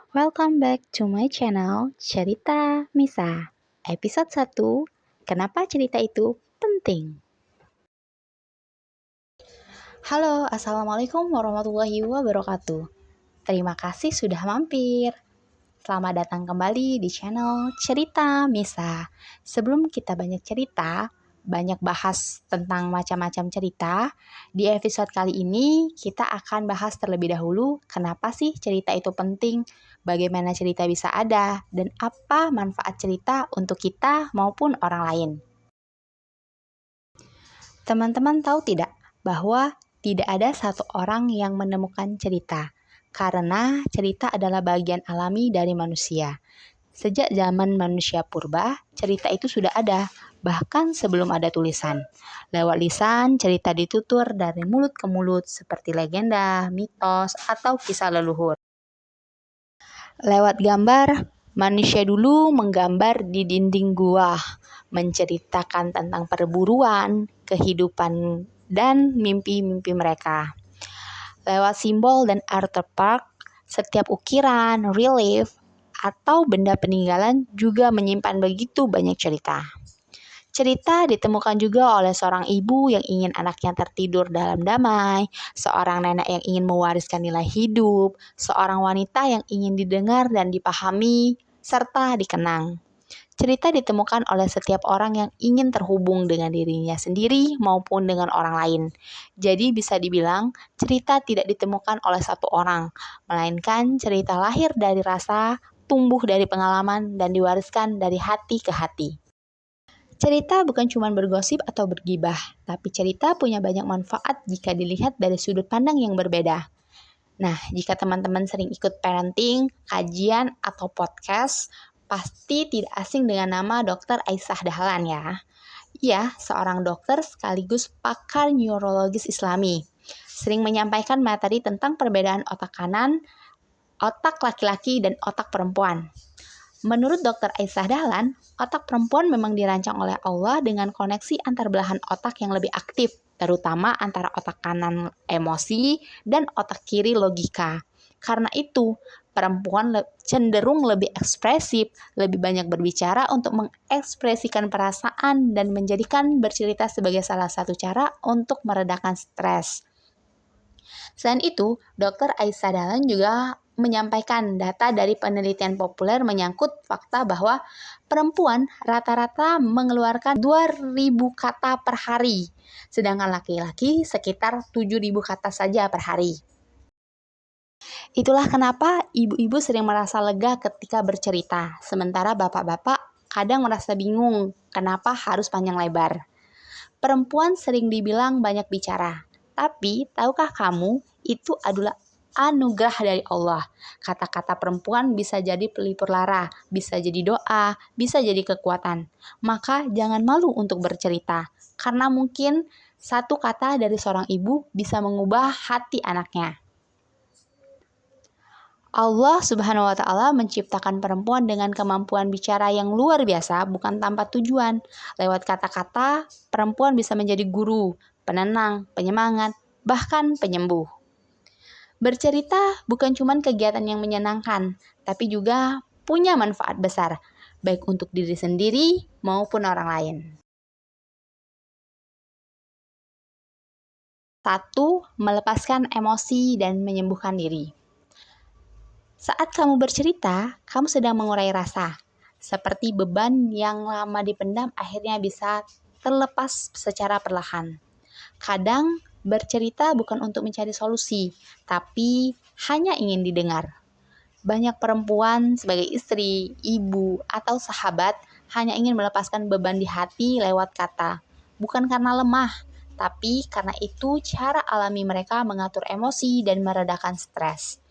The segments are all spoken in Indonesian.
Welcome back to my channel Cerita Misa. Episode 1, Kenapa cerita itu penting? Halo, Assalamualaikum warahmatullahi wabarakatuh. Terima kasih sudah mampir. Selamat datang kembali di channel Cerita Misa. Sebelum kita banyak bahas tentang macam-macam cerita, di episode kali ini kita akan bahas terlebih dahulu kenapa sih cerita itu penting, bagaimana cerita bisa ada, dan apa manfaat cerita untuk kita maupun orang lain. Teman-teman tahu tidak bahwa tidak ada satu orang yang menemukan cerita, karena cerita adalah bagian alami dari manusia. Sejak zaman manusia purba, cerita itu sudah ada, bahkan sebelum ada tulisan. Lewat lisan, cerita ditutur dari mulut ke mulut seperti legenda, mitos, atau kisah leluhur. Lewat gambar, manusia dulu menggambar di dinding gua, menceritakan tentang perburuan, kehidupan, dan mimpi-mimpi mereka. Lewat simbol dan artefak, setiap ukiran, relief, atau benda peninggalan juga menyimpan begitu banyak cerita. Cerita ditemukan juga oleh seorang ibu yang ingin anaknya tertidur dalam damai, seorang nenek yang ingin mewariskan nilai hidup, seorang wanita yang ingin didengar dan dipahami, serta dikenang. Cerita ditemukan oleh setiap orang yang ingin terhubung dengan dirinya sendiri maupun dengan orang lain. Jadi bisa dibilang cerita tidak ditemukan oleh satu orang, melainkan cerita lahir dari rasa, tumbuh dari pengalaman, dan diwariskan dari hati ke hati. Cerita bukan cuma bergosip atau bergibah, tapi cerita punya banyak manfaat jika dilihat dari sudut pandang yang berbeda. Nah, jika teman-teman sering ikut parenting, kajian, atau podcast, pasti tidak asing dengan nama Dr. Aisyah Dahlan ya. Ia seorang dokter sekaligus pakar neurologis Islami. Sering menyampaikan materi tentang perbedaan otak kanan, otak laki-laki, dan otak perempuan. Menurut Dr. Aisyah Dahlan, otak perempuan memang dirancang oleh Allah dengan koneksi antar belahan otak yang lebih aktif, terutama antara otak kanan emosi dan otak kiri logika. Karena itu, perempuan cenderung lebih ekspresif, lebih banyak berbicara untuk mengekspresikan perasaan dan menjadikan bercerita sebagai salah satu cara untuk meredakan stres. Selain itu, Dr. Aisyah Dahlan juga menyampaikan data dari penelitian populer menyangkut fakta bahwa perempuan rata-rata mengeluarkan 2.000 kata per hari, sedangkan laki-laki sekitar 7.000 kata saja per hari. Itulah kenapa ibu-ibu sering merasa lega ketika bercerita, sementara bapak-bapak kadang merasa bingung kenapa harus panjang lebar. Perempuan sering dibilang banyak bicara, tapi tahukah kamu itu adalah anugerah dari Allah. Kata-kata perempuan bisa jadi pelipur lara, bisa jadi doa, bisa jadi kekuatan. Maka jangan malu untuk bercerita, karena mungkin satu kata dari seorang ibu bisa mengubah hati anaknya. Allah Subhanahu wa Ta'ala menciptakan perempuan dengan kemampuan bicara yang luar biasa, bukan tanpa tujuan. Lewat kata-kata, perempuan bisa menjadi guru, penenang, penyemangat, bahkan penyembuh. Bercerita bukan cuma kegiatan yang menyenangkan, tapi juga punya manfaat besar, baik untuk diri sendiri maupun orang lain. 1. Melepaskan emosi dan menyembuhkan diri. Saat kamu bercerita, kamu sedang mengurai rasa. Seperti beban yang lama dipendam akhirnya bisa terlepas secara perlahan. Kadang bercerita bukan untuk mencari solusi, tapi hanya ingin didengar. Banyak perempuan sebagai istri, ibu, atau sahabat hanya ingin melepaskan beban di hati lewat kata. Bukan karena lemah, tapi karena itu cara alami mereka mengatur emosi dan meredakan stres.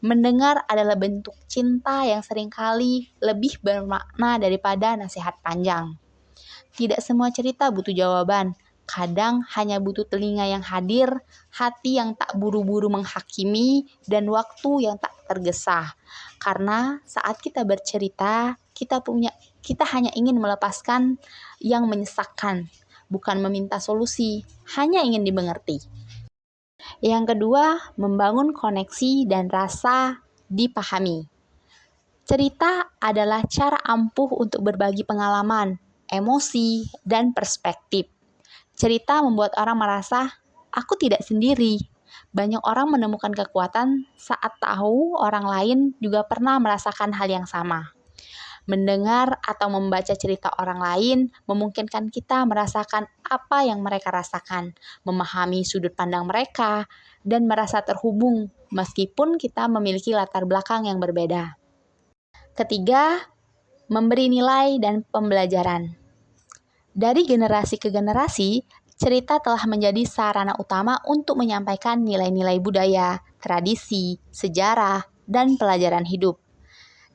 Mendengar adalah bentuk cinta yang seringkali lebih bermakna daripada nasihat panjang. Tidak semua cerita butuh jawaban. Kadang hanya butuh telinga yang hadir, hati yang tak buru-buru menghakimi, dan waktu yang tak tergesa. Karena saat kita bercerita, kita hanya ingin melepaskan yang menyesakkan, bukan meminta solusi, hanya ingin dimengerti. Yang kedua, membangun koneksi dan rasa dipahami. Cerita adalah cara ampuh untuk berbagi pengalaman, emosi, dan perspektif. Cerita membuat orang merasa, aku tidak sendiri. Banyak orang menemukan kekuatan saat tahu orang lain juga pernah merasakan hal yang sama. Mendengar atau membaca cerita orang lain memungkinkan kita merasakan apa yang mereka rasakan, memahami sudut pandang mereka, dan merasa terhubung meskipun kita memiliki latar belakang yang berbeda. Ketiga, memberi nilai dan pembelajaran. Dari generasi ke generasi, cerita telah menjadi sarana utama untuk menyampaikan nilai-nilai budaya, tradisi, sejarah, dan pelajaran hidup.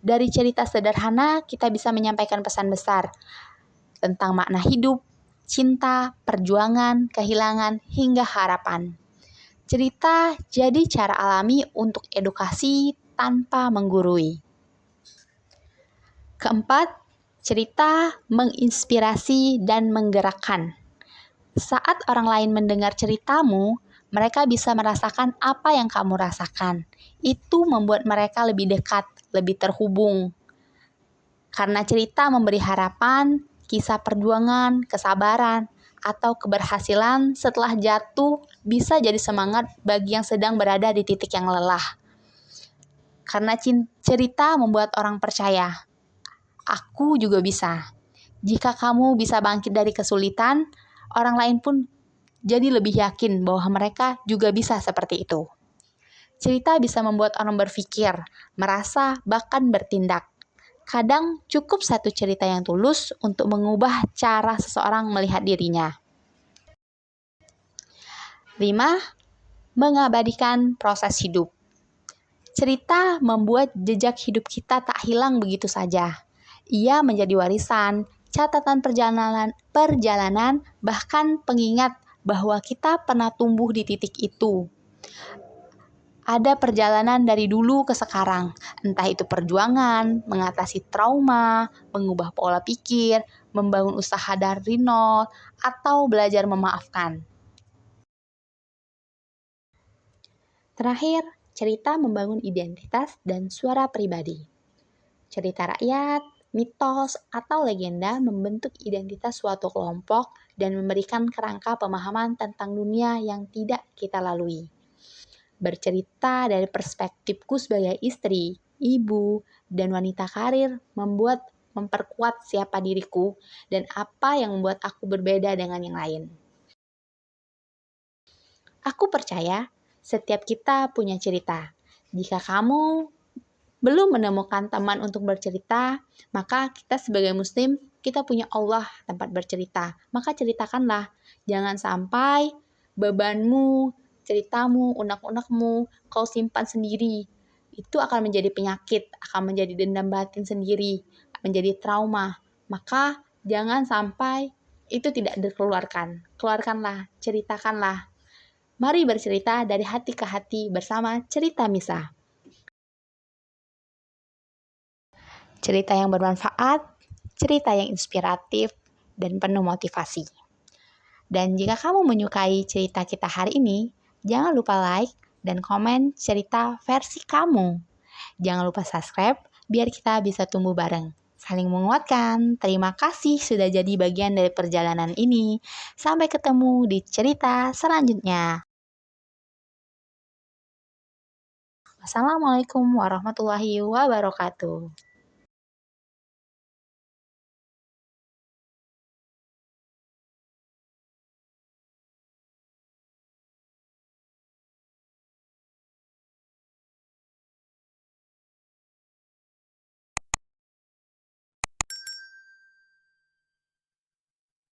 Dari cerita sederhana, kita bisa menyampaikan pesan besar tentang makna hidup, cinta, perjuangan, kehilangan, hingga harapan. Cerita jadi cara alami untuk edukasi tanpa menggurui. Keempat, cerita menginspirasi dan menggerakkan. Saat orang lain mendengar ceritamu, mereka bisa merasakan apa yang kamu rasakan. Itu membuat mereka lebih dekat, lebih terhubung. Karena cerita memberi harapan, kisah perjuangan, kesabaran, atau keberhasilan setelah jatuh bisa jadi semangat bagi yang sedang berada di titik yang lelah. Karena cerita membuat orang percaya, aku juga bisa. Jika kamu bisa bangkit dari kesulitan, orang lain pun jadi lebih yakin bahwa mereka juga bisa seperti itu. Cerita bisa membuat orang berpikir, merasa, bahkan bertindak. Kadang cukup satu cerita yang tulus untuk mengubah cara seseorang melihat dirinya. 5. Mengabadikan proses hidup. Cerita membuat jejak hidup kita tak hilang begitu saja. Ia menjadi warisan, catatan perjalanan, bahkan pengingat bahwa kita pernah tumbuh di titik itu. Ada perjalanan dari dulu ke sekarang, entah itu perjuangan, mengatasi trauma, mengubah pola pikir, membangun usaha dari nol, atau belajar memaafkan. Terakhir, cerita membangun identitas dan suara pribadi. Cerita rakyat, mitos, atau legenda membentuk identitas suatu kelompok dan memberikan kerangka pemahaman tentang dunia yang tidak kita lalui. Bercerita dari perspektifku sebagai istri, ibu, dan wanita karir memperkuat siapa diriku dan apa yang membuat aku berbeda dengan yang lain. Aku percaya setiap kita punya cerita. Jika kamu belum menemukan teman untuk bercerita, maka kita sebagai muslim, kita punya Allah tempat bercerita. Maka ceritakanlah. Jangan sampai bebanmu, ceritamu, unek-unekmu, kau simpan sendiri. Itu akan menjadi penyakit, akan menjadi dendam batin sendiri, menjadi trauma. Maka jangan sampai itu tidak dikeluarkan. Keluarkanlah, ceritakanlah. Mari bercerita dari hati ke hati bersama Cerita Misa. Cerita yang bermanfaat, cerita yang inspiratif, dan penuh motivasi. Dan jika kamu menyukai cerita kita hari ini, jangan lupa like dan komen cerita versi kamu. Jangan lupa subscribe biar kita bisa tumbuh bareng. Saling menguatkan. Terima kasih sudah jadi bagian dari perjalanan ini. Sampai ketemu di cerita selanjutnya. Wassalamualaikum warahmatullahi wabarakatuh.